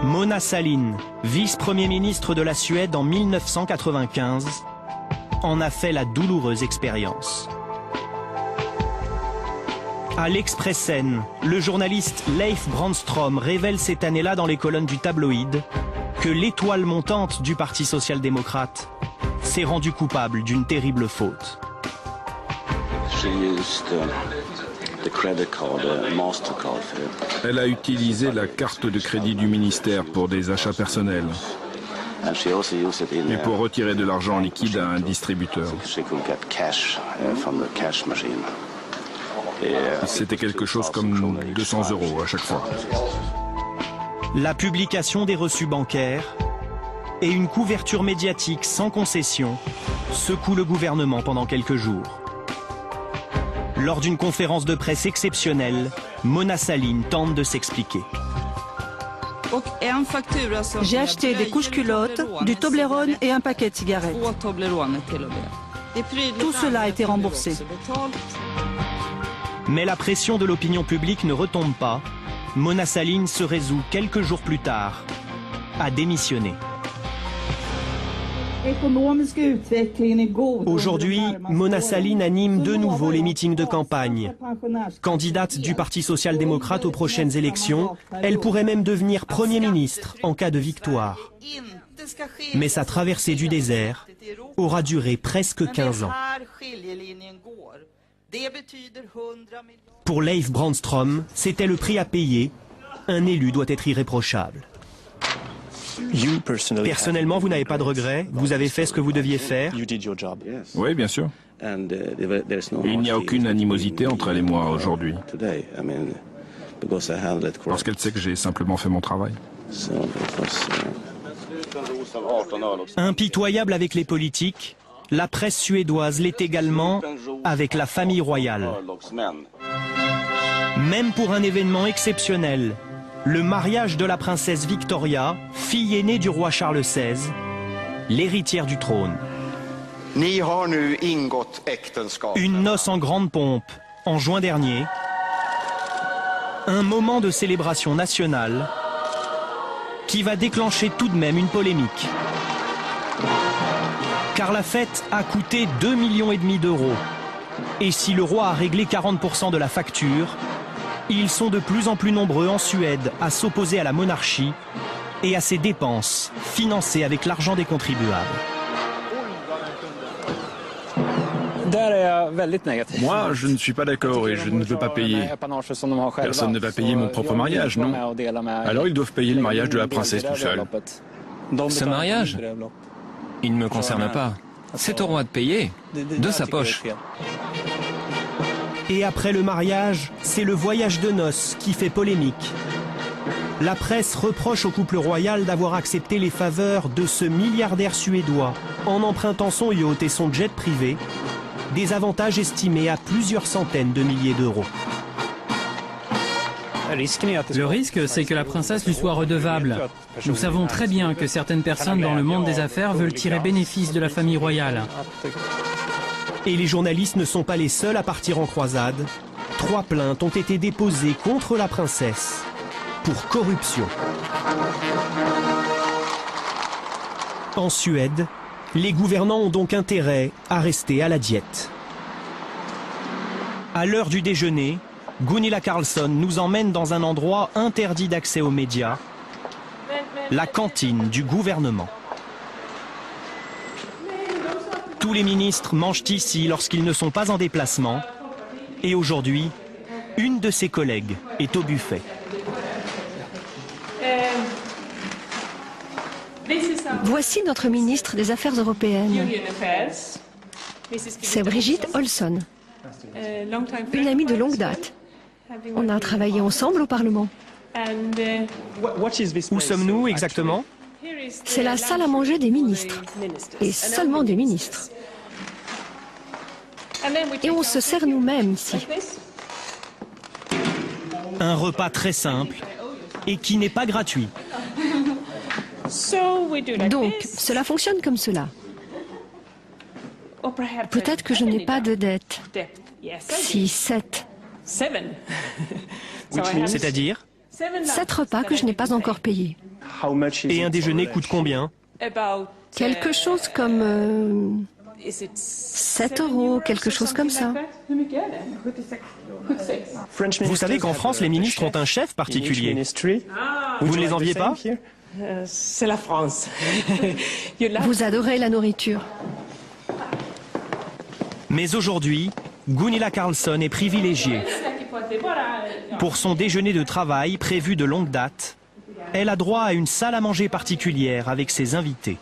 Mona Sahlin, vice-premier ministre de la Suède en 1995, en a fait la douloureuse expérience. À l'Expressen, le journaliste Leif Brandström révèle cette année-là dans les colonnes du tabloïd que l'étoile montante du Parti social-démocrate s'est rendue coupable d'une terrible faute. Elle a utilisé la carte de crédit du ministère pour des achats personnels et pour retirer de l'argent liquide à un distributeur. C'était quelque chose comme 200 € à chaque fois. La publication des reçus bancaires et une couverture médiatique sans concession secouent le gouvernement pendant quelques jours. Lors d'une conférence de presse exceptionnelle, Mona Sahlin tente de s'expliquer. J'ai acheté des couches-culottes, du Toblerone et un paquet de cigarettes. Tout cela a été remboursé. Mais la pression de l'opinion publique ne retombe pas. Mona Sahlin se résout quelques jours plus tard à démissionner. Aujourd'hui, Mona Sahlin anime de nouveau les meetings de campagne. Candidate du Parti social-démocrate aux prochaines élections, elle pourrait même devenir Premier ministre en cas de victoire. Mais sa traversée du désert aura duré presque 15 ans. Pour Leif Brandström, c'était le prix à payer. Un élu doit être irréprochable. Personnellement, vous n'avez pas de regrets? Vous avez fait ce que vous deviez faire? Oui, bien sûr. Il n'y a aucune animosité entre elle et moi aujourd'hui. Parce qu'elle sait que j'ai simplement fait mon travail. Impitoyable avec les politiques, la presse suédoise l'est également avec la famille royale. Même pour un événement exceptionnel, le mariage de la princesse Victoria, fille aînée du roi Charles XVI, l'héritière du trône. Une noce en grande pompe, en juin dernier. Un moment de célébration nationale qui va déclencher tout de même une polémique. Car la fête a coûté 2,5 millions d'euros. Et si le roi a réglé 40% de la facture, ils sont de plus en plus nombreux en Suède à s'opposer à la monarchie et à ses dépenses financées avec l'argent des contribuables. Moi, je ne suis pas d'accord et je ne veux pas payer. Personne ne va payer mon propre mariage, non? Alors ils doivent payer le mariage de la princesse tout seul. Ce mariage, il ne me concerne pas. C'est au roi de payer, de sa poche. Et après le mariage, c'est le voyage de noces qui fait polémique. La presse reproche au couple royal d'avoir accepté les faveurs de ce milliardaire suédois en empruntant son yacht et son jet privé, des avantages estimés à plusieurs centaines de milliers d'euros. Le risque, c'est que la princesse lui soit redevable. Nous savons très bien que certaines personnes dans le monde des affaires veulent tirer bénéfice de la famille royale. Et les journalistes ne sont pas les seuls à partir en croisade. 3 plaintes ont été déposées contre la princesse pour corruption. En Suède, les gouvernants ont donc intérêt à rester à la diète. À l'heure du déjeuner, Gunilla Carlsson nous emmène dans un endroit interdit d'accès aux médias, la cantine du gouvernement. Tous les ministres mangent ici lorsqu'ils ne sont pas en déplacement. Et aujourd'hui, une de ses collègues est au buffet. Voici notre ministre des Affaires européennes. C'est Brigitte Olsson, une amie de longue date. On a travaillé ensemble au Parlement. Où sommes-nous exactement? C'est la salle à manger des ministres, et seulement des ministres. Et on se sert nous-mêmes ici. Un repas très simple et qui n'est pas gratuit. Donc, cela fonctionne comme cela. Peut-être que je n'ai pas de dette. 6, 7. C'est-à-dire? 7 repas que je n'ai pas encore payés. Et un déjeuner coûte combien? Quelque chose comme 7 €, quelque chose comme ça. Vous savez qu'en France, les ministres ont un chef particulier. Vous ne les enviez pas? C'est la France. Vous adorez la nourriture. Mais aujourd'hui, Gunilla Carlsson est privilégiée. Pour son déjeuner de travail prévu de longue date, elle a droit à une salle à manger particulière avec ses invités.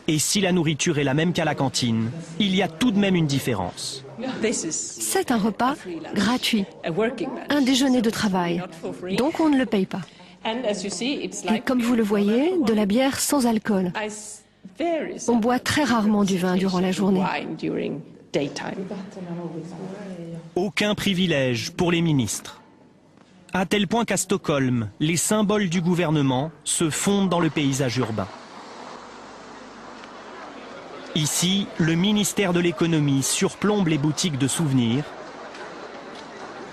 Et si la nourriture est la même qu'à la cantine, il y a tout de même une différence. C'est un repas gratuit, un déjeuner de travail, donc on ne le paye pas. Et comme vous le voyez, de la bière sans alcool. On boit très rarement du vin durant la journée. Aucun privilège pour les ministres. À tel point qu'à Stockholm, les symboles du gouvernement se fondent dans le paysage urbain. Ici, le ministère de l'économie surplombe les boutiques de souvenirs.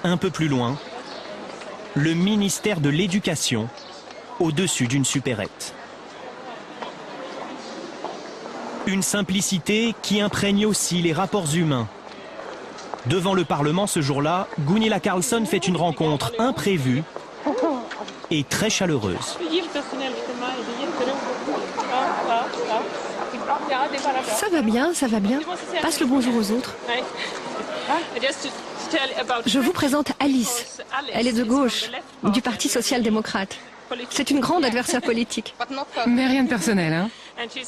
Un peu plus loin, le ministère de l'éducation, au-dessus d'une supérette. Une simplicité qui imprègne aussi les rapports humains. Devant le Parlement ce jour-là, Gunilla Carlsson fait une rencontre imprévue et très chaleureuse. Ça va bien, ça va bien. Passe le bonjour aux autres. Je vous présente Alice. Elle est de gauche, du Parti social-démocrate. C'est une grande adversaire politique. Mais rien de personnel, hein?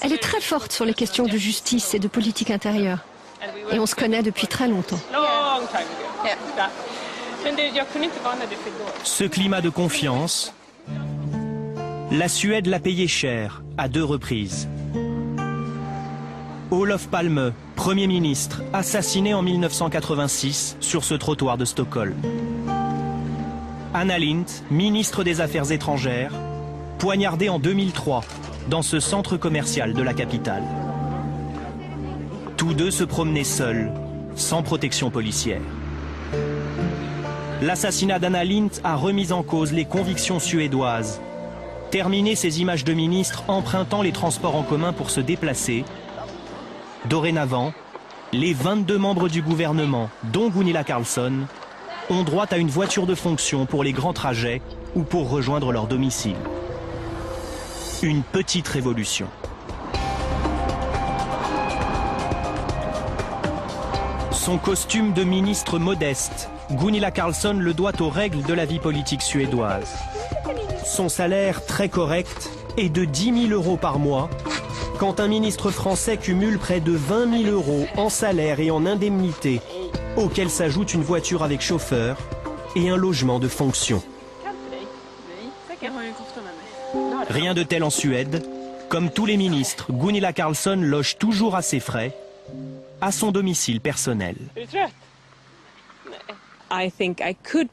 Elle est très forte sur les questions de justice et de politique intérieure. Et on se connaît depuis très longtemps. Ce climat de confiance, la Suède l'a payé cher à 2 reprises. Olof Palme, Premier ministre, assassiné en 1986 sur ce trottoir de Stockholm. Anna Lindh, ministre des Affaires étrangères, poignardée en 2003 dans ce centre commercial de la capitale. Tous deux se promenaient seuls, sans protection policière. L'assassinat d'Anna Lindh a remis en cause les convictions suédoises, terminé ces images de ministres empruntant les transports en commun pour se déplacer. Dorénavant, les 22 membres du gouvernement, dont Gunilla Carlsson, ont droit à une voiture de fonction pour les grands trajets ou pour rejoindre leur domicile. Une petite révolution. Son costume de ministre modeste, Gunilla Carlsson le doit aux règles de la vie politique suédoise. Son salaire très correct est de 10 000 € par mois, quand un ministre français cumule près de 20 000 € en salaire et en indemnité, auquel s'ajoute une voiture avec chauffeur et un logement de fonction. Rien de tel en Suède. Comme tous les ministres, Gunilla Carlsson loge toujours à ses frais, à son domicile personnel.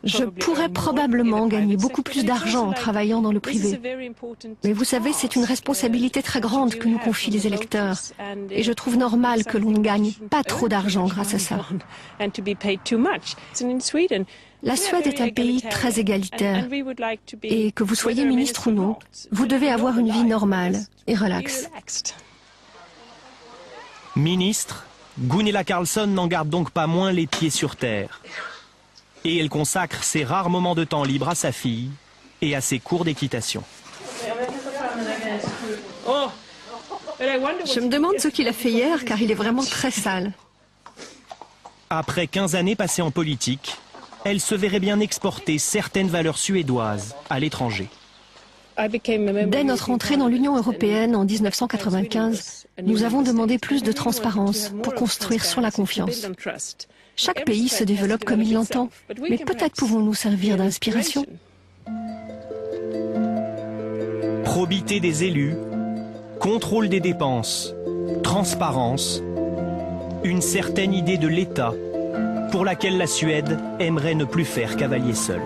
Je pourrais probablement gagner beaucoup plus d'argent en travaillant dans le privé. Mais vous savez, c'est une responsabilité très grande que nous confient les électeurs. Et je trouve normal que l'on ne gagne pas trop d'argent grâce à ça. La Suède est un pays très égalitaire. Et que vous soyez ministre ou non, vous devez avoir une vie normale et relaxe. Ministre, Gunilla Carlsson n'en garde donc pas moins les pieds sur terre. Et elle consacre ses rares moments de temps libre à sa fille et à ses cours d'équitation. Je me demande ce qu'il a fait hier, car il est vraiment très sale. Après 15 années passées en politique, elle se verrait bien exporter certaines valeurs suédoises à l'étranger. Dès notre entrée dans l'Union européenne en 1995, nous avons demandé plus de transparence pour construire sur la confiance. Chaque pays se développe comme il l'entend, mais peut-être pouvons-nous servir d'inspiration. Probité des élus, contrôle des dépenses, transparence, une certaine idée de l'État pour laquelle la Suède aimerait ne plus faire cavalier seul.